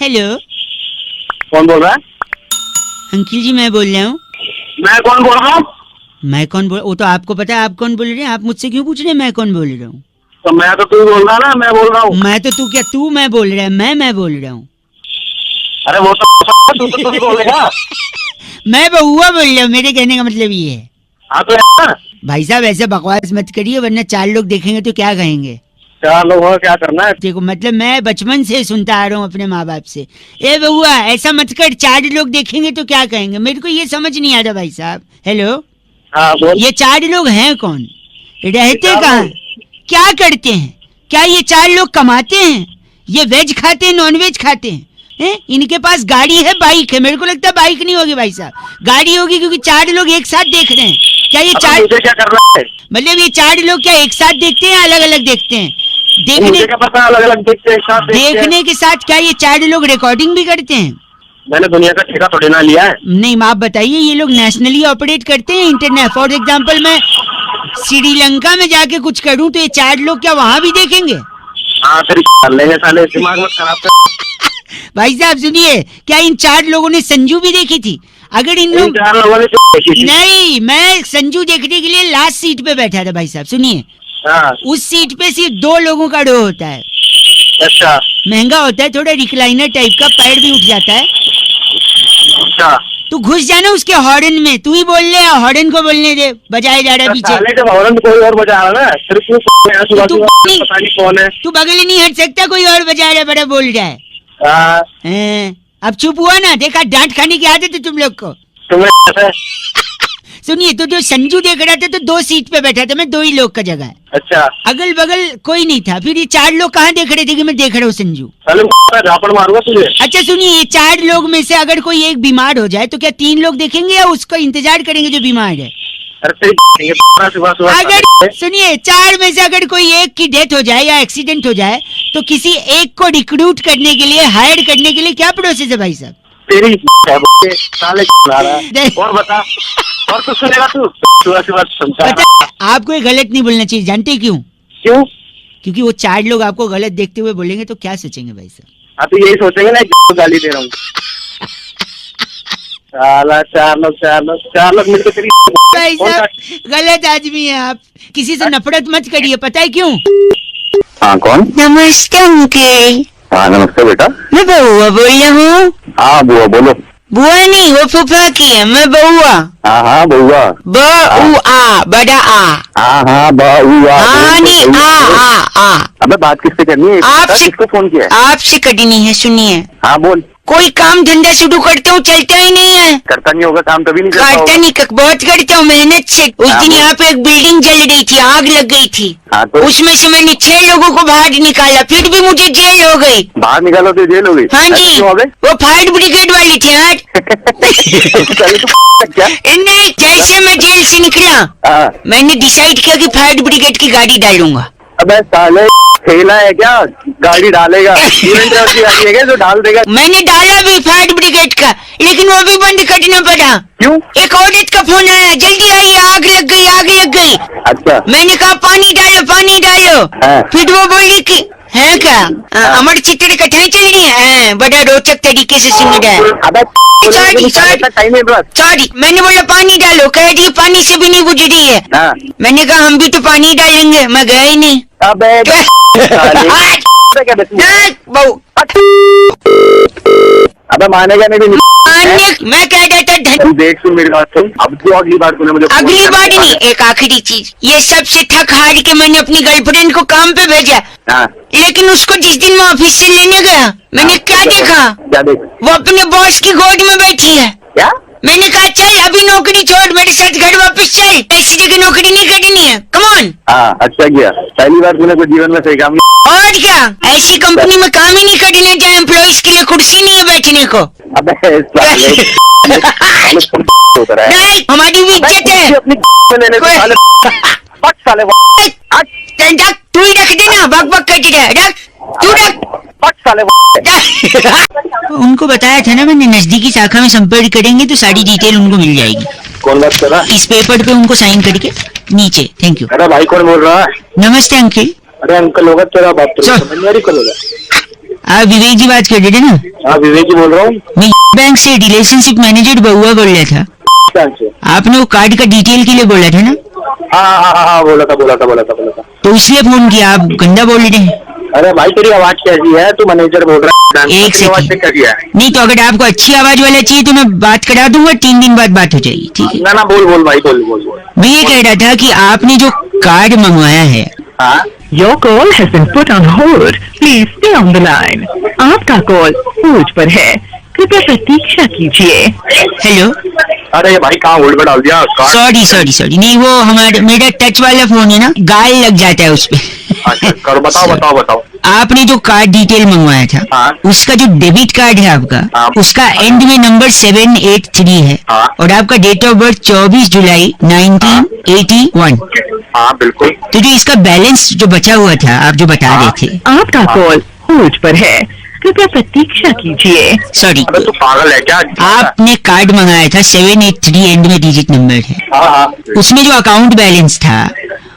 Hello, कौन बोल रहा है? अंकिल जी मैं बोल रहा हूँ। मैं कौन बोल रहा हूँ? मैं कौन बोल, वो तो आपको पता है आप कौन बोल रहे हैं। आप मुझसे क्यों पूछ रहे हैं मैं कौन बोल रहा हूँ? तो मैं तो तू बोल रहा ना, मैं बोल रहा हूँ। मैं तो तू क्या, तू मैं बोल रहा है, मैं बोल रहा हूँ। अरे वो तो तू बोलेगा। मैं बहुआ बोल रहा हूँ, मेरे कहने का मतलब ये है। हाँ तो भाई साहब ऐसे बकवास मत करिए वरना 4 लोग देखेंगे तो क्या कहेंगे। 4 लोगों का क्या करना है? देखो मतलब मैं बचपन से सुनता आ रहा हूँ अपने माँ बाप से, ए बहुआ ऐसा मत कर, 4 लोग देखेंगे तो क्या कहेंगे। मेरे को ये समझ नहीं आता भाई साहब। हेलो, हाँ बोल। ये 4 लोग हैं कौन, रहते 4 कहाँ, लोग? क्या करते हैं? क्या ये 4 लोग कमाते हैं? ये वेज खाते हैं नॉन वेज खाते हैं? इनके पास गाड़ी है बाइक है? मेरे को लगता है बाइक नहीं होगी भाई साहब, गाड़ी होगी, क्योंकि 4 लोग एक साथ देख रहे हैं। क्या ये 4 मुझे क्या करना है? मतलब ये 4 लोग क्या एक साथ देखते हैं अलग अलग देखते हैं? मुझे क्या पता, अलग अलग देखते हैं, एक साथ देखते हैं। देखने के साथ क्या ये 4 लोग रिकॉर्डिंग भी करते हैं? मैंने दुनिया का ठेका थोड़ी ना लिया है। नहीं आप बताइए, ये लोग नेशनली ऑपरेट करते हैं इंटरनेट? फॉर एग्जाम्पल मैं श्रीलंका में जाके कुछ करूं तो ये 4 लोग क्या वहां भी देखेंगे? हाँ तेरी कर लेंगे साले, दिमाग मत खराब कर। भाई साहब सुनिए, क्या इन 4 लोगों ने संजू भी देखी थी? अगर इन लोग 4 लोगों ने देखी थी। नहीं, मैं संजू देखने के लिए लास्ट सीट पे बैठा था भाई साहब। सुनिए, हाँ उस सीट पे सिर्फ 2 लोगों का रो होता है। अच्छा महंगा होता है, थोड़ा रिक्लाइनर टाइप का, पैर भी उठ जाता है। अच्छा। तू घुस जाना उसके हॉर्न में, तू ही बोल ले, हॉर्न को बोलने दे, बजाए जा रहा है पीछे। साले जब हॉर्न कोई और बजा रहा है ना, सिर्फ तू पता नहीं कौन है। तू बगल ही नहीं हट सकता, कोई और बजा रहा है, बड़ा बोल रहा है। हाँ, अब चुप हुआ ना, देखा डांट खाने की आदत है तुम लोग को। तुम्हें सुनिए, तो जो संजू देख रहा था तो 2 सीट पे बैठा था मैं, 2 ही लोग का जगह है, अच्छा। अगल बगल कोई नहीं था। फिर ये 4 लोग कहाँ देख रहे थे कि मैं देख रहा हूँ संजू? साले झापड़ मारूंगा तुझे। अच्छा सुनिए, ये 4 लोग में से अगर कोई एक बीमार हो जाए तो क्या 3 लोग देखेंगे या उसका इंतजार करेंगे जो बीमार है? अरे सुबह सुबह अगर सुनिए 4 में से अगर कोई एक की डेथ हो जाए या एक्सीडेंट हो जाए तो किसी एक को रिक्रूट करने के लिए, हायर करने के लिए क्या प्रोसेस है भाई साहब? तेरी साले आ रहा है। और बता, और कुछ सुनेगा तू? सुबह सुबह सुनता है। पता, आपको ये गलत नहीं बोलना चाहिए, जानते क्यों? क्यों? क्योंकि वो 4 लोग आपको गलत देखते हुए बोलेंगे तो क्या सोचेंगे भाई साहब? हाँ तो यही सोचेंगे ना, गाली दे रहा हूँ। साला 4 लोग मिलकर तेरी भाई साहब गलत आदमी है आप, किसी से नफरत मत करिए। पता है क्यों? हाँ कौन? नमस्ते अंकल। हाँ नमस्ते बेटा। मैं बउआ बोल रहा हूँ। हाँ बुआ बोलो। बुआ नहीं, वो फूफा की है, मैं बउआ। हाँ हाँ बुआ। बउआ, बड़ा आ। हाँ हाँ बुआ। हाँ नहीं, आ। अबे बात किससे करनी है? आपसे। किसको फोन किया है? आपसे करनी है, सुनिए। हाँ बोल। कोई काम धंधा शुरू करता हूँ चलता ही नहीं है। करता नहीं होगा काम, तभी नहीं करता करता होगा। नहीं, बहुत करता हूँ मेहनत से। उस दिन यहाँ पे एक बिल्डिंग जल रही थी, आग लग गई थी। हाँ तो उसमें से मैंने 6 लोगों को बाहर निकाला, फिर भी मुझे जेल हो गई। बाहर निकालो तो जेल हो गई? हाँ ऐसे जी, क्यों हो गए? वो फायर ब्रिगेड वाली थी यार। साले तू क्या? नहीं, जैसे मैं जेल से निकला हाँ। मैंने डिसाइड किया कि फायर ब्रिगेड की गाड़ी डालूंगा। अबे साले ठेला है क्या, गाड़ी डालेगा? इवेंट की गाड़ी है क्या जो डाल देगा? मैंने डाला भी फायर ब्रिगेड का, लेकिन वो भी बंद करना पड़ा। क्यों? एक औरत का फोन आया, जल्दी आइए, आग लग गई, आग लग गई। अच्छा। मैंने कहा पानी डालो, पानी डालो। हाँ। फिर वो बोली कि है क्या, अमर चित्र कथाएं चल रही है, बड़ा रोचक तरीके से सुन रहा है। अबे टाइम है बस। सॉरी, मैंने बोला पानी डालो, कह रही पानी से भी नहीं बुझ रही है। हाँ। मैंने कहा हम भी तो पानी डालेंगे, मैं गया ही नहीं। अबे अबे मानेगा नहीं। मैं कह देता तू देख सुन मेरी बात सुन, अब तो अगली बार तूने मुझे अगली बार नहीं, एक आखिरी चीज, ये सबसे थक हार के मैंने अपनी गर्लफ्रेंड को काम पे भेजा। हाँ। लेकिन उसको जिस दिन मैं ऑफिस से लेने गया, मैंने क्या देखा? क्या देखा? वो अपने बॉस की गोद में बैठी है। क्या? मैंने कहा चल अभी नौकरी छोड़, मेरे साथ घर वापस चल, ऐसी जगह नौकरी नहीं करनी है, कम ऑन। हाँ अच्छा किया, पहली बार तूने कुछ जीवन में सही काम नहीं। और क्या, ऐसी कंपनी में काम ही नहीं करने जहाँ एम्प्लॉइज के लिए कुर्सी नहीं है बैठने को। अबे नहीं, हमारी भी इज्जत है। अपनी साले तू ही रख देना, बक बक करके रख, तू रख। साले उनको बताया था ना मैंने, नजदीकी शाखा में संपर्क करेंगे तो सारी डिटेल उनको मिल जाएगी। कौन बात कर रहा है? इस पेपर पे उनको साइन करके नीचे। Thank you. अरे भाई कौन बोल रहा है? नमस्ते अंकल। अरे अंकल होगा तेरा बाप, चल। समझ नहीं आ रही, कौन होगा? आप विवेक जी बात कर रहे थे ना? हाँ विवेक जी बोल रहा हूँ। मैं बैंक से रिलेशनशिप मैनेजर बहुआ बोल रहा था। आपने वो कार्ड का डिटेल के लिए बोला था ना? हाँ बोला था। तो इसलिए फोन किया। आप गंदा बोल रहे हैं। अरे भाई तेरी आवाज कैसी है? तू मैनेजर बोल रहा है? एक आवाज सेकंड। कैसी है? नहीं तो अगर आपको अच्छी आवाज वाला चाहिए तो मैं बात करा दूंगा, 3 दिन बाद बात हो जाएगी, ठीक है? ना बोल भाई बोल। मैं ये कह रहा था कि आपने जो कार्ड मंगवाया है। हाँ Your call has been put on hold. Please stay on the line. आपका कॉल होल्ड पर है, कृपया प्रतीक्षा कीजिए। हेलो। अरे भाई कहाँ होल्ड पे डाल दिया? सॉरी नहीं, वो मेरा टच वाला फोन है ना, गाल लग जाता है उस पे। अच्छा करो, बताओ। आपने जो कार्ड डिटेल मंगवाया था, हाँ। उसका जो डेबिट कार्ड है आपका, हाँ। उसका एंड में नंबर 783 है। हाँ। और आपका डेट ऑफ बर्थ 24 जुलाई 1981। हाँ बिल्कुल। तो जो इसका बैलेंस जो बचा हुआ था, आप जो बता रहे थे। आपका कॉल होल्ड पर है, कृपया प्रतीक्षा कीजिए। सॉरी, अबे तू पागल है क्या? आपने कार्ड मंगाया था 783 एंड में डिजिट नंबर है। हाँ उसमें जो अकाउंट बैलेंस था।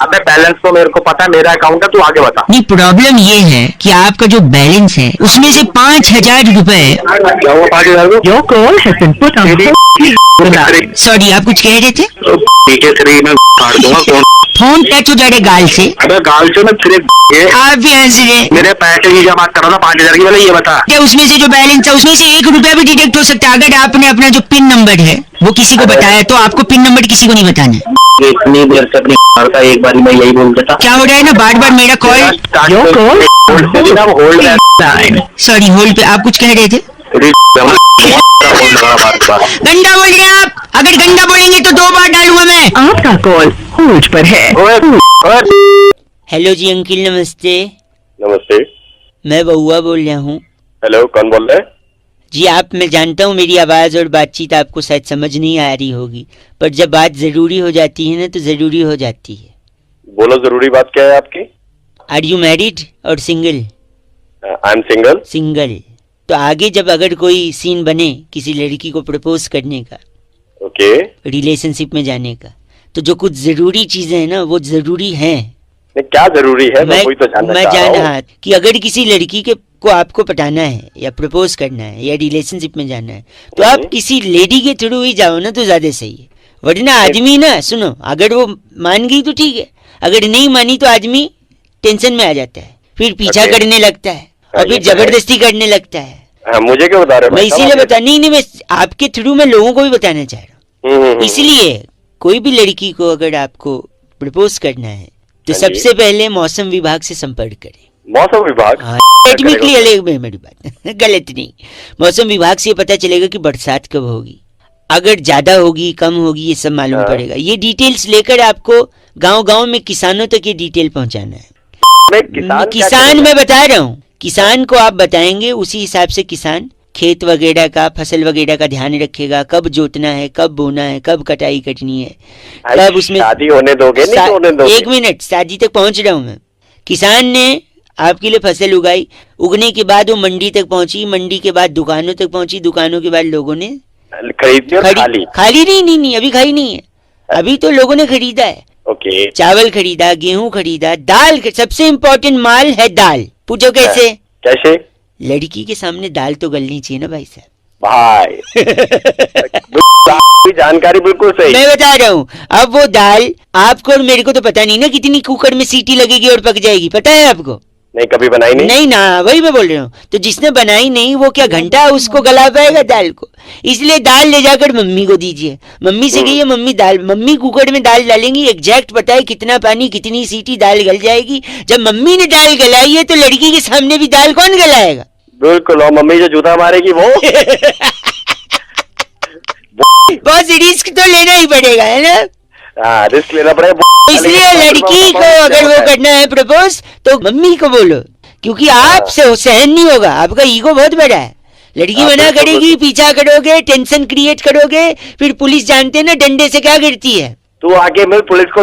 अबे बैलेंस तो मेरे को पता है, मेरा अकाउंट है, तू आगे बता। नहीं, प्रॉब्लम ये है कि आपका जो बैलेंस है उसमें से 5,000 रुपए। क्या हुआ 5,000 को? Your call has been put on hold. Sorry, आप कुछ कह रहे थे? पीछे से मैं काट दूंगा फोन। फोन टच हो जा रहे गाल से। अबे गाल से मैं फिर आप भी हंस रहे। मेरे पैसे की जब बात कर रहा था 5,000 की, पहले ये बता। क्या उसमें से जो बैलेंस था उसमें से 1 रुपया भी डिडक्ट हो सकता है? अगर आपने अपना जो पिन नंबर है वो किसी को बताया तो आपको पिन नंबर किसी को नहीं बताना है। इतनी देर से अपनी का एक बार मैं यही बोल देता। क्या हो रहा है ना, बार मेरा call. Your call hold line. Sorry, hold पे। आप कुछ कह रहे थे? गंदा बोल रहे हैं आप। अगर गंदा बोलेंगे तो 2 बार डालूंगा मैं। आपका कॉल होल्ड पर है। हेलो जी अंकिल, नमस्ते। नमस्ते। मैं बहुआ बोल रहा हूँ। हेलो, कौन बोल रहे हैं? जी आप, मैं जानता हूँ मेरी आवाज और बातचीत आपको शायद समझ नहीं आ रही होगी, पर जब बात जरूरी हो जाती है ना तो जरूरी हो जाती है। बोलो, जरूरी बात क्या है आपकी? आर यू मैरिड और single? I am single. Single. तो आगे जब अगर कोई सीन बने किसी लड़की को प्रपोज करने का, ओके, रिलेशनशिप में जाने का, तो जो कुछ जरूरी चीजें हैं ना वो जरूरी हैं। क्या जरूरी है? मैं वही तो जानना मैं चाह जान रहा रहा हूँ कि अगर किसी लड़की के को आपको पटाना है या प्रपोज करना है या रिलेशनशिप में जाना है तो आप किसी लेडी के थ्रू ही जाओ ना तो ज्यादा सही है। वरना आदमी ना, सुनो, अगर वो मान गई तो ठीक है, अगर नहीं मानी तो आदमी टेंशन में आ जाता है, फिर पीछा करने लगता है और फिर जबरदस्ती करने लगता है। मुझे क्यों बता रहे हो? मैं इसीलिए बता नहीं, मैं आपके थ्रू मैं लोगों को भी बताना चाह रहा हूँ। इसलिए कोई भी लड़की को अगर आपको प्रपोज करना है तो सबसे पहले मौसम विभाग से संपर्क करें। मौसम विभाग? टेक्निकली अलग है मेरी बात गलत नहीं। मौसम विभाग से पता चलेगा कि बरसात कब होगी, अगर ज्यादा होगी कम होगी ये सब मालूम पड़ेगा। ये डिटेल्स लेकर आपको गांव-गांव में किसानों तक ये डिटेल पहुंचाना है। किसान मैं बता रहा हूँ, किसान को आप बताएंगे, उसी हिसाब से किसान खेत वगैरह का, फसल वगैरह का ध्यान रखेगा, कब जोतना है, कब बोना है, कब कटाई करनी है, कब उसमें शादी होने दोगे नहीं होने दोगे? 1 मिनट, शादी तक पहुंच रहा हूँ मैं। किसान ने आपके लिए फसल उगाई, उगने के बाद वो मंडी तक पहुंची, मंडी के बाद दुकानों तक पहुंची, दुकानों के बाद लोगों ने खरीदी। खाली नहीं, अभी खाई नहीं है, अभी तो लोगों ने खरीदा है। ओके, चावल खरीदा, गेहूं खरीदा, दाल, सबसे इम्पोर्टेंट माल है दाल। पूछो कैसे? कैसे? लड़की के सामने दाल तो गलनी चाहिए ना भाई साहब। भाई जानकारी बिल्कुल सही। मैं बता रहा हूँ, अब वो दाल आपको और मेरे को तो पता नहीं ना कितनी कुकर में सीटी लगेगी और पक जाएगी, पता है आपको? नहीं, कभी बनाई नहीं ना, वही मैं बोल रहा हूँ। तो जिसने बनाई नहीं वो क्या घंटा उसको गला पाएगा दाल को? इसलिए दाल ले जाकर मम्मी को दीजिए, मम्मी से कहिए मम्मी कुकर में दाल डालेंगी, एग्जैक्ट पता है कितना पानी, कितनी सीटी, दाल गल जाएगी। जब मम्मी ने दाल गलाई है तो लड़की के सामने भी दाल कौन गलाएगा? बिल्कुल, और मम्मी जो जूता मारेगी वो बहुत रिस्क तो लेना ही पड़ेगा, है ना? हाँ, रिस्क लेना पड़ेगा। इसलिए लड़की को अगर वो करना है प्रपोज तो मम्मी को बोलो, क्योंकि आपसे सहन नहीं होगा, आपका ईगो बहुत बड़ा है। लड़की मना करेगी, पीछा करोगे, टेंशन क्रिएट करोगे, फिर पुलिस जानते हैं ना डंडे से क्या करती है। तू आगे मैं पुलिस को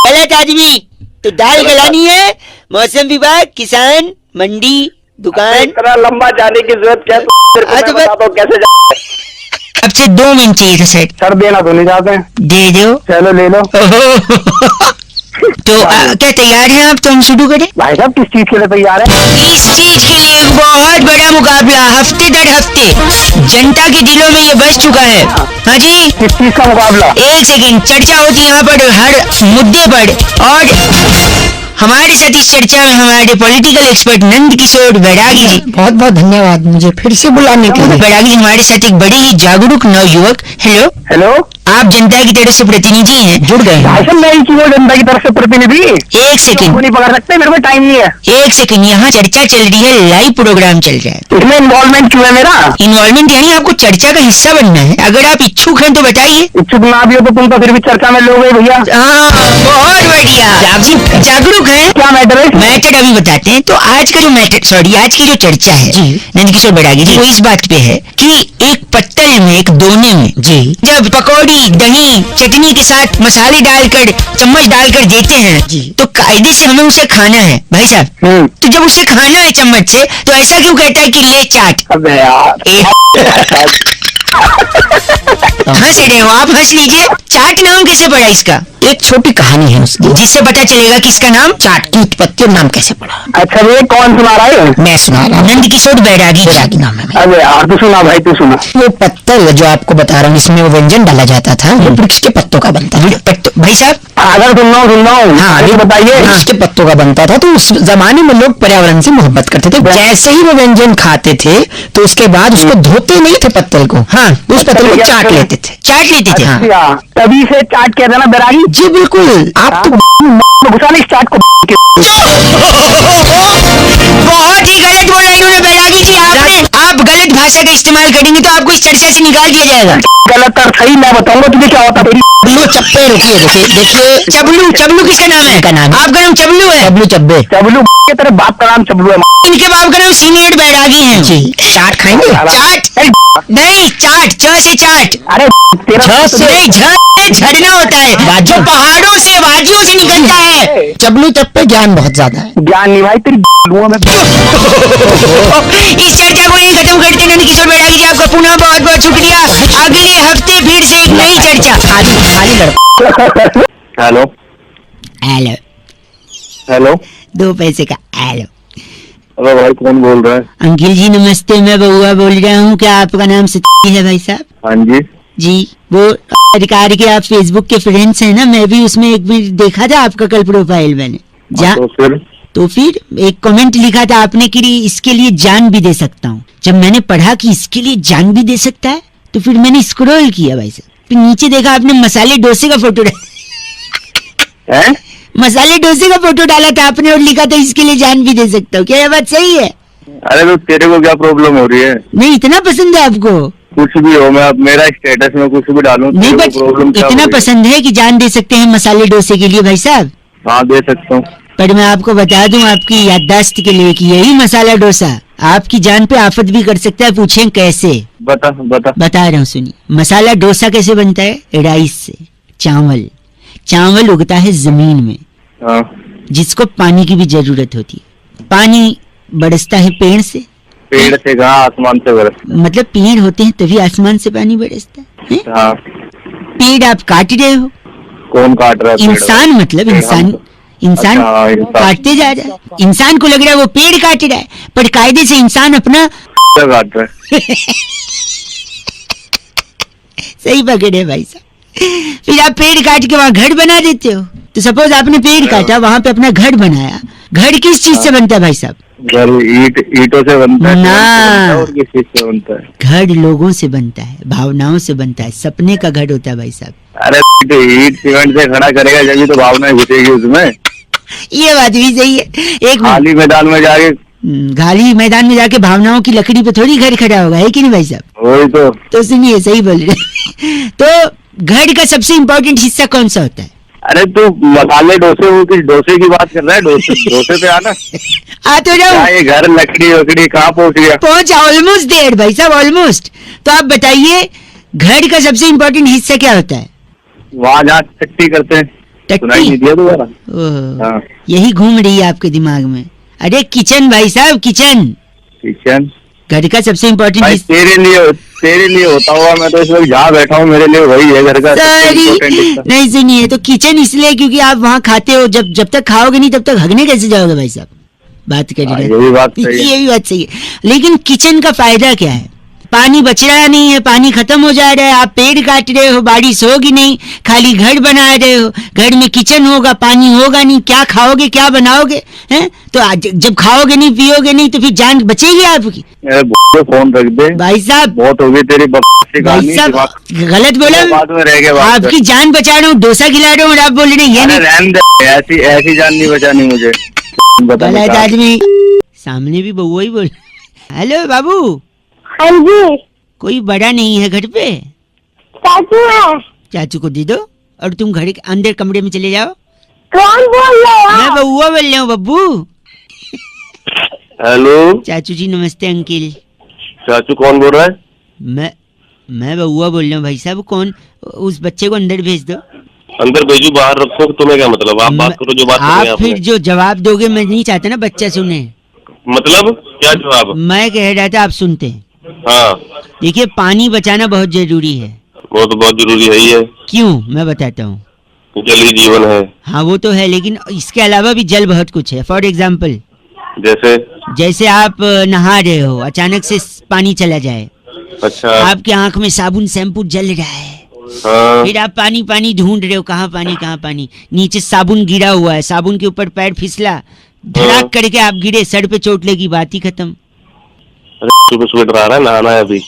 गलत आदमी। तो दाल गलानी है, मौसम विभाग, किसान, मंडी, दुकान। इतना लंबा जाने की जरूरत क्या? कैसे आपसे 2 मिनट चाहिए था सेट। सर देना तो नहीं चाहते? दे दो। चलो ले लो। तो क्या तैयार हैं आप? तो हम शुरू करें। भाई साहब किस चीज के लिए तैयार है? इस चीज के लिए एक बहुत बड़ा मुकाबला, हफ्ते दर हफ्ते जनता के दिलों में ये बस चुका है। हाँ जी, किस चीज का मुकाबला? एक सेकंड, चर्चा होती है यहाँ पर हर मुद्दे पर, और हमारे साथ इस चर्चा में हमारे पॉलिटिकल एक्सपर्ट नंद किशोर बैरागी जी। बहुत बहुत धन्यवाद मुझे फिर से बुलाने के लिए। बैरागी जी हमारे साथ एक बड़े ही जागरूक नवयुवक। हेलो, हेलो, आप जनता की तरफ से प्रतिनिधि हैं, जुड़ गए हैं। भाई साहब मैं ही हूँ जनता की तरफ से प्रतिनिधि। एक सेकंड, नहीं पकड़ सकते, मेरे को टाइम नहीं है। एक सेकंड, यहाँ चर्चा चल रही है, लाइव प्रोग्राम चल रहा है। इसमें इन्वॉल्वमेंट क्यों है मेरा? इन्वॉल्वमेंट यानी आपको चर्चा का हिस्सा बनना है। अगर आप इच्छुक हैं तो बताइए। इच्छुक ना भी हो तो तुम तो फिर भी चर्चा में लोगे भैया। हाँ, बहुत बढ़िया, आप जी जागरूक हैं। क्या मैटर है? मैटर अभी बताते हैं। तो आज का जो मैटर, सॉरी, आज की जो चर्चा है नंद किशोर बैरागी जी, वो इस बात पे है कि एक पत्तल में, एक दोने में जी, जब पकौड़ी, दही, चटनी के साथ मसाले डालकर, चम्मच डालकर देते हैं जी, तो कायदे से हमें उसे खाना है भाई साहब। तो जब उसे खाना है चम्मच से, तो ऐसा क्यों कहता है कि ले चाट? अबे यार हंस रहे हो आप, हंस लीजिए। चाट नाम कैसे पड़ा इसका? एक छोटी कहानी है उसकी जिससे पता चलेगा कि इसका नाम चाट की उत्पत्ति और नाम कैसे पड़ा। अच्छा ये कौन सुना रहा है? मैं सुना रहा हूँ। नंद किशोर बैरागी बैरागी नाम है। अबे यार तू सुना भाई, तू सुना। वो पत्तल जो आपको बता रहा हूँ, इसमें वो व्यंजन डाला जाता था, वो वृक्ष के पत्तों का बनता था। भाई साहब अगर सुन रहा हूँ हाँ, ये बताइए। वृक्ष के पत्तों का बनता था। तो उस जमाने में लोग पर्यावरण से मोहब्बत करते थे। जैसे ही वो व्यंजन खाते थे तो उसके बाद उसको धोते नहीं थे पत्तल को, हाँ, उस पत्तल को चाट लेते थे। चाट लेते थे। हाँ। अच्छा, तभी से चाट कहते हैं ना बैरागी? जी बिल्कुल। आप तो घुसा नहीं इस चाट को। बहुत ही गलत बोला इन्होंने बैरागी जी। आपने, आप गलत भाषा का इस्तेमाल करेंगे तो आपको इस चर्चा से निकाल दिया जाएगा। गलत अर्थ सही मैं बताऊंगा तुझे क्या होता है। चब्लू चप्पे रुकिए, देखिए चबलू, चबलू किसका नाम है? का नाम है। आपका नाम चबलू है? चब्लू चब्बे। चबलू के तेरे बाप का नाम चबलू है। इनके बाप का नाम सीनियर बैरागी है जी। चाट खाएंगे? चाट नहीं, चाट, च से चाट। अरे तेरा झ से नहीं, झरना होता है जो पहाड़ों से, वादियों से निकलता है। चब्लू चप्पे ज्ञान बहुत ज्यादा है। ज्ञान नहीं भाई तेरी में। इस चर्चा को यही खत्म करते हैं। नंद किशोर बैरागी जी आपका पुनः बहुत बहुत शुक्रिया। अगले हफ्ते फिर से एक नई चर्चा। खाली खाली लड़का। हेलो हेलो, हेलो, 2 पैसे का हेलो। अरे भाई कौन बोल रहा है? अंकिल जी नमस्ते, मैं बउआ बोल रहा हूँ। क्या आपका नाम सती है भाई साहब? हाँ जी जी, वो अधिकार के आप फेसबुक के फ्रेंड्स हैं ना? मैं भी उसमें एक मिनट देखा था आपका कल प्रोफाइल मैंने। तो फिर एक कमेंट लिखा था आपने कि इसके लिए जान भी दे सकता हूँ। जब मैंने पढ़ा कि इसके लिए जान भी दे सकता है तो फिर मैंने स्क्रॉल किया भाई साहब, फिर नीचे देखा आपने मसाले डोसे का फोटो डाला। मसाले डोसे का फोटो डाला था आपने और लिखा था इसके लिए जान भी दे सकता हूँ। क्या ये बात सही है? अरे तो तेरे को क्या प्रॉब्लम हो रही है? नहीं, इतना पसंद है आपको? कुछ भी हो, मैं मेरा स्टेटस में कुछ भी डालूं नहीं, बट इतना पसंद है कि जान दे सकते हैं मसाले डोसे के लिए भाई साहब? हाँ दे सकता हूँ। पर मैं आपको बता दूं आपकी याददाश्त के लिए कि यही मसाला डोसा आपकी जान पे आफत भी कर सकता है। पूछें कैसे? बता रहा हूँ, सुनिए। मसाला डोसा कैसे बनता है? राइस से। चावल उगता है जमीन में, हाँ। जिसको पानी की भी जरूरत होती है। पानी बरसता है पेड़ से कहाँ? आसमान से बरसता। मतलब पेड़ होते हैं तभी आसमान से पानी बरसता है। हाँ। पेड़ आप काट रहे हो। कौन काट रहा है? इंसान, मतलब इंसान अच्छा, काटते जा रहा है। इंसान को लग रहा है वो पेड़ काट रहा है, पर कायदे से इंसान अपना काट रहा है। सही पकड़े भाई साहब। फिर आप पेड़ काट के वहाँ घर बना देते हो। तो सपोज आपने पेड़ काटा, वहाँ पे अपना घर बनाया। घर किस चीज से बनता है भाई साहब? घर ईंटों से बनता है ना। और किस चीज से बनता है? घर लोगों से बनता है, भावनाओं से बनता है। सपने का घर होता है भाई साहब। अरे तो ईंट सीमेंट से खड़ा करेगा जब तो भावनाएं घुसेगी उसमें। ये बात भी सही है। एक खाली मैदान में जाके, खाली मैदान में जाके भावनाओं की लकड़ी पे थोड़ी घर खड़ा होगा, है कि नहीं भाई साहब? वही तो सुनिए, सही बोल रहे। तो घर का सबसे इम्पोर्टेंट हिस्सा कौन सा होता है? अरे तू मसाले डोसे, वो किस डोसे की बात कर रहा है? डोसे पे आना। आ तो जाओ। ये घर लकड़ी वकड़ी कहाँ पहुँच गया? पहुंचा, ऑलमोस्ट देर भाई साहब, ऑलमोस्ट। तो आप बताइए घर का सबसे इम्पोर्टेंट हिस्सा क्या होता है? वहाँ जहाँ टट्टी करते हैं। सुनाई नहीं दिया दोबारा? यही घूम रही है आपके दिमाग में। अरे किचन भाई साहब, किचन। घर का सबसे इम्पोर्टेंट भाई तेरे लिए होता हुआ मैं तो इस वक्त जहाँ बैठा हूँ मेरे लिए वही है घर का सबसे सॉरी important हिस्सा। नहीं सुनिए, तो किचन इसलिए क्योंकि आप वहाँ खाते हो, जब तक खाओगे नहीं तब तक हगने कैसे जाओगे भाई साहब? बात हाँ, करिए। ये भी बात सही है। ये भी बात सही है, लेकिन किचन का फायदा क्या है? पानी बच रहा नहीं है, पानी खत्म हो जा रहा है, आप पेड़ काट रहे हो, बारिश होगी नहीं, खाली घर बना रहे हो, घर में किचन होगा, पानी होगा नहीं, क्या खाओगे क्या बनाओगे? हैं? तो जब खाओगे नहीं पियोगे नहीं तो फिर जान बचेगी आपकी? फोन रख दे भाई साहब, बहुत हो गई तेरी बकवासी भाई कहानी, साहब दिमाग- गलत बोला, बाद में रह गए बात कर। आपकी जान बचा रहा हूँ, डोसा खिला रहा हूँ और आप बोल रहे हैं ये अरे नहीं। रहने दे, ऐसी जान नहीं बचानी मुझे। बता गलत बता। आदमी सामने भी बउआ ही बोल। हेलो बाबू, हाँ जी, कोई बड़ा नहीं है घर पे? चाचू है। चाचू को दे दो और तुम घर के अंदर कमरे में चले जाओ। कौन बोल रहे हो? मैं बउआ बोल रहा हूँ बब्बू। हेलो चाचू जी नमस्ते अंकिल। चाचू कौन बोल रहा है? मैं बउआ बोल रहा हूँ भाई साहब। कौन? उस बच्चे को अंदर भेज दो। अंदर भेजू बाहर रखो, तुम्हें क्या मतलब? आप बात करो जो बात करनी है आप फिर आपने। जो जवाब दोगे मैं नहीं चाहता ना बच्चा सुने। मतलब क्या जवाब? मैं कह रहा था आप सुनते। हाँ देखिए पानी बचाना बहुत जरूरी है। वो तो बहुत जरूरी है ही है, क्यों मैं बताता हूँ। जल ही जीवन है। हाँ वो तो है, लेकिन इसके अलावा भी जल बहुत कुछ है। फॉर एग्जाम्पल जैसे आप नहा रहे हो, अचानक से पानी चला जाए, अच्छा आपकी आंख में साबुन शैम्पू जल रहा है, हाँ फिर आप पानी पानी ढूंढ रहे हो, कहाँ पानी, नीचे साबुन गिरा हुआ है, साबुन के ऊपर पैर फिसला, धड़ाक करके आप गिरे, सर पे चोट लगी, बात ही खत्म। अरे सुबह सुबह डरा रहा है, नहाना है अभी।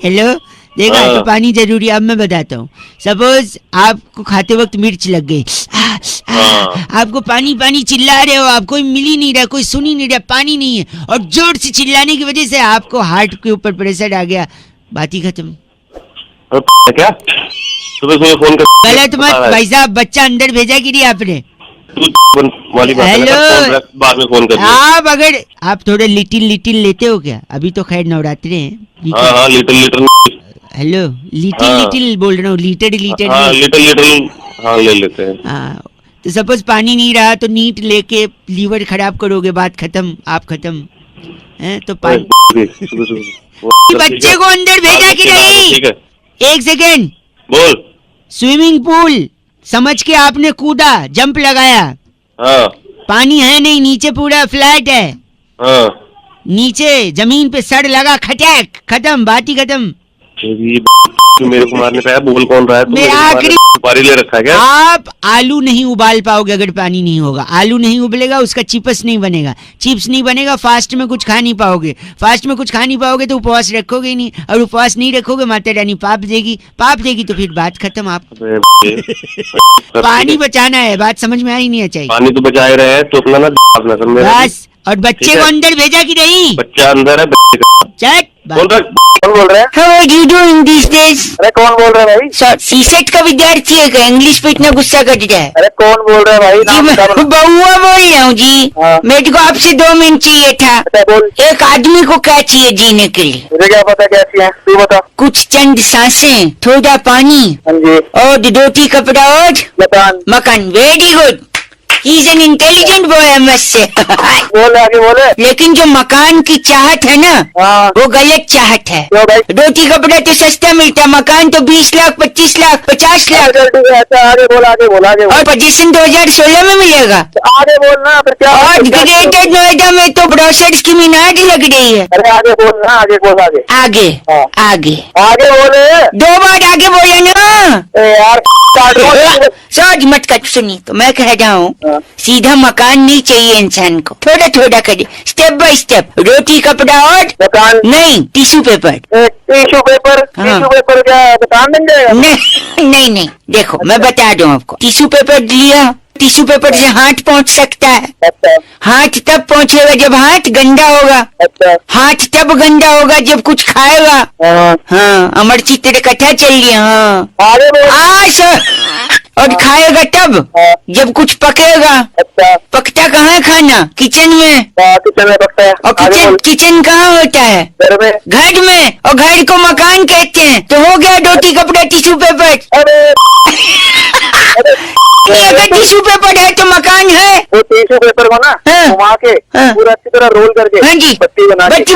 हेलो देखा हाँ। तो पानी जरूरी है। अब मैं बताता हूँ, सपोज आपको खाते वक्त मिर्च लग गई, हाँ। आपको पानी पानी चिल्ला रहे हो, आप कोई मिल ही नहीं रहा, कोई सुन ही नहीं रहा, पानी नहीं है, और जोर से चिल्लाने की वजह से आपको हार्ट के ऊपर प्रेशर आ गया, बात ही खत्म। अरे क्या सुबह सुबह फोन कर? गलत मत भाई साहब, बच्चा अंदर भेजा कि नहीं आपने? तू वाली बात है, हेलो। फोन रख, बाद में फोन कर दिया। आप अगर आप थोड़े लिटिल लेते हो क्या? अभी तो खैर नवरात्रे हैं। हाँ लिटिल हेलो लिटिल हाँ। लिटिल बोल रहा हूँ, लीटर हाँ नहीं। लिटिल हाँ ले लेते हैं। हाँ तो सपोज पानी नहीं रहा तो नीट लेके लीवर खराब करोगे, बात खत्म, आप खत्म हैं। तो पानी सुबह सुबह बच्चे को अंदर भेजा कि नहीं? ठीक है एक सेकेंड। बोल। स्विमिंग पूल समझ के आपने कूदा, जंप लगाया, हाँ पानी है नहीं, नीचे पूरा फ्लैट है, हाँ नीचे जमीन पे सड़ लगा, खटैक, खत्म, बात ही खत्म। तू मेरे को मारने पे आया, बोल कौन रहा है? तू मैं मेरे को मारने आखिरी- सुपारी ले रखा है क्या? आप आलू नहीं उबाल पाओगे अगर पानी नहीं होगा। आलू नहीं उबलेगा, उसका चिप्स नहीं बनेगा, चिप्स नहीं बनेगा, फास्ट में कुछ खा नहीं पाओगे, फास्ट में कुछ खा नहीं पाओगे तो उपवास रखोगे ही नहीं, और उपवास नहीं रखोगे माता रानी पाप देगी तो फिर बात खत्म। आप पानी बचाना है, बात समझ में आई नहीं चाहिए पानी तो बचा ही रहे हैं, तो अपना ना अपना कर मेरा। बस। और बच्चे ठीक को है। अंदर भेजा कि नहीं? बच्चा अंदर है। चट बोल रहा कौन बोल रहा है? How are you doing these days? अरे कौन बोल रहा है भाई? सीसेट का विद्यार्थी है क्या? इंग्लिश पे इतना गुस्सा कर रहा है? अरे कौन बोल रहा है भाई? जी मैं बउआ बोल रहा हूँ जी। हाँ। मेरे को आपसे 2 मिनट चाहिए था। बोल। एक आदमी को क्या चाहिए जीने के लिए? मुझे क्या पता कैसी है, तू बता। कुछ चंद सांसें, थोड़ा पानी, हाँ जी और रोटी कपड़ा और मकान। मकान। Very good, he is an intelligent boy है मुझसे। बोल आगे बोले। लेकिन जो मकान की चाहत है ना, हाँ वो गलत चाहत है। क्यों भाई? रोटी कपड़ा तो सस्ता मिलता, मकान तो 20 लाख 25 लाख 50 लाख, चल ठीक है, अच्छा आगे बोल आगे बोल आगे बोल। और पोजीशन 2016 में मिलेगा। आगे बोल ना फिर क्या? और ग्रेटर नोएडा में तो ब्रोशर्स की मीनार लग रही है। अरे आगे बोल ना, आगे बोल आगे। आगे हाँ। आगे आगे बोले। 2 बार आगे बोले ना। ए यार काट दो। सोच मत कर, सुनी तो मैं कह रहा हूँ, हाँ। सीधा मकान नहीं चाहिए इंसान को, थोड़ा थोड़ा करे, स्टेप बाय स्टेप। रोटी कपड़ा और मकान नहीं, टिश्यू पेपर। Tissue paper. हाँ। टिश्यू पेपर क्या मकान बन जाएगा? नहीं देखो मैं बता दूं आपको। टिश्यू पेपर लिया, टिश्यू पेपर से हाथ पहुंच सकता है। अच्छा हाथ तब पहुंचेगा जब हाथ गंदा होगा, अच्छा हाथ तब गंदा होगा जब कुछ खाएगा। हाँ हाँ अमर चित्र कथा चल रही है। हाँ आगे बोल। और खाएगा तब हाँ। जब कुछ पकेगा। अच्छा पकता कहाँ है खाना? किचन में। किचन में पकता है। और आगे किचन बोल। किचन कहाँ होता है? घर में। घर में, और घर को मकान कहते हैं। तो हो गया रोटी कपड़ा टिश्यू पेपर। अरे अगर टिश्यू पेपर है तो मकान है। वो टिश्यू पेपर को ना हाँ। घुमा के हाँ। पूरा अच्छी तरह रोल करके हाँ जी, बत्ती बना के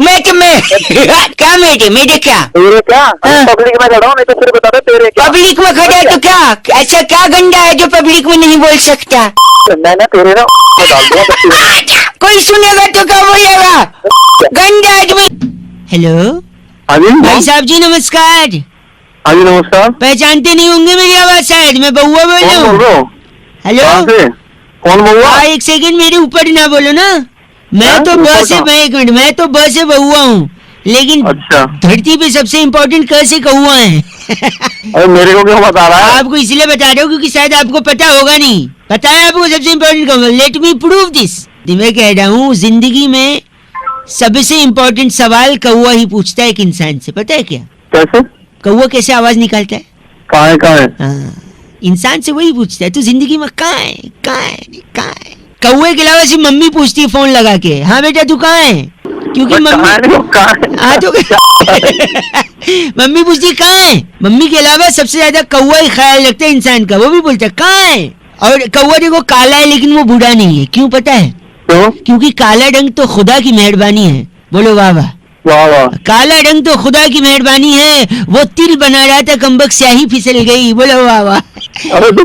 मैं क्या मेरे क्या तेरे क्या हाँ। पब्लिक में खड़ा हूँ, नहीं तो फिर बता दे तेरे क्या पब्लिक में खड़ा है तो क्या ऐसा क्या गंदा है जो पब्लिक में नहीं बोल सकता? मैं ना तेरे ना में डाल दूंगा बत्ती में। कोई सुनेगा तो क्या बोलेगा? गंदा आदमी। हेलो हाँ जी भाई साहब जी नमस्कार। हाँ जी नमस्कार। पहचानते नहीं होंगे मेरी आवाज शायद, मैं बउआ बोल रहा कौन बोल हूँ। रहे हो? हेलो कहाँ से? कौन बोल रहा? हाँ एक सेकंड मेरे ऊपर ना बोलो ना। मैं हाँ, तो ऊपर ब से कहाँ? एक मिनट, मैं तो ब से बउआ हूँ, लेकिन अच्छा। धरती पे सबसे इम्पोर्टेंट क से कौआ है। अरे मेरे को क्यों बता रहा है? आपको इसलिए बता रहा हूँ क्योंकि शायद आपको पता होगा नहीं। पता है आपको सबसे इम्पोर्टेंट कौआ? Let me prove this. मैं कह रहा हूँ जिंदगी में सबसे इम्पोर्टेंट सवाल कौआ ही पूछता है एक इंसान से, पता है क्या? कैसे? कौआ कैसे आवाज निकालता है? कहाँ है कहाँ है? हाँ, इंसान से वही पूछता है, तू जिंदगी में कहाँ है कहाँ है कहाँ है? कौए के अलावा सिर्फ मम्मी पूछती है फोन लगा के, हाँ बेटा तू कहाँ है? क्योंकि बट मम्मी कहाँ है? वो कहाँ है? हाँ तो मम्मी पूछती है कहाँ है? मम्मी के अलावा सबसे ज्यादा कौआ ही ख्याल रखता है इंसान का, वो भी बोलता है कहाँ है? और कौआ देखो काला है लेकिन वो बूढ़ा नहीं है, क्यों पता है? तो क्योंकि काला रंग तो खुदा की मेहरबानी है। बोलो वाह वाह। वाह वाह। काला रंग तो खुदा की मेहरबानी है, वो तिल बना रहा था कमबख्त स्याही फिसल गई। बोलो वाह वाह। अरे तू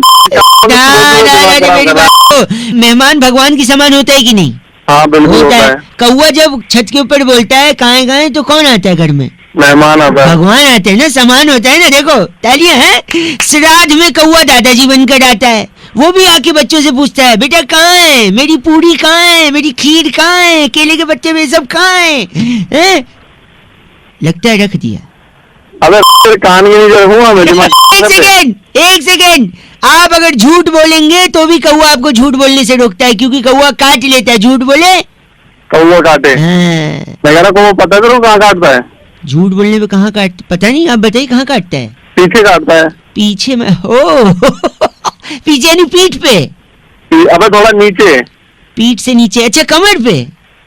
ना, ना, मेरी बात को, मेहमान भगवान की समान होता है कि नहीं? हाँ बिल्कुल होता होता है। है। कौआ जब छत के ऊपर बोलता है कहाँ कहाँ तो कौन आता है घर में? मेहमान आता है। भगवान आते हैं ना, समान होता है ना। देखो तालियां हैं। श्राद्ध में कौआ दादाजी बनकर आता है, वो भी आके बच्चों से पूछता है बेटा कहाँ है, मेरी पूरी कहाँ है, मेरी खीर कहाँ है, केले के पत्ते में सब कहाँ है? लगता है रख दिया। अबे तेरे कान की नहीं हुआ मेरी माँ। एक सेकेंड, आप अगर झूठ बोलेंगे तो भी कौआ आपको झूठ बोलने से रोकता है, क्योंकि कौआ काट लेता है झूठ बोले। कौवा काटे। हाँ, मैं कह रहा कौवा पता करो कहाँ काटता है? झूठ बोलने पे कहाँ काट, पता नहीं, आप बताइए कहाँ काटता है? पीछे काटता है। पीछे में? ओ पीछे नहीं, पीठ पे। अबे थोड़ा नीचे। पीठ से नीचे? अच्छा कमर पे?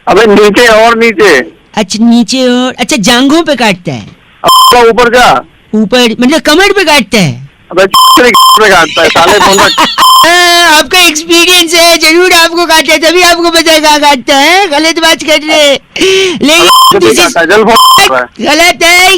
अबे नीचे और नीचे। अच्छा नीचे और, अच्छा जांघों पे काटता है? अब ऊपर जा। ऊपर मतलब कमर पे काटता है? अबे पे काटता है साले बोल रहा। हाँ, आपका एक्सपीरियंस है, जरूर आपको काटता है, तभी आपको पता है कहाँ काटता है। गलत बात कर रहे, लेकिन जल फोन गलत है।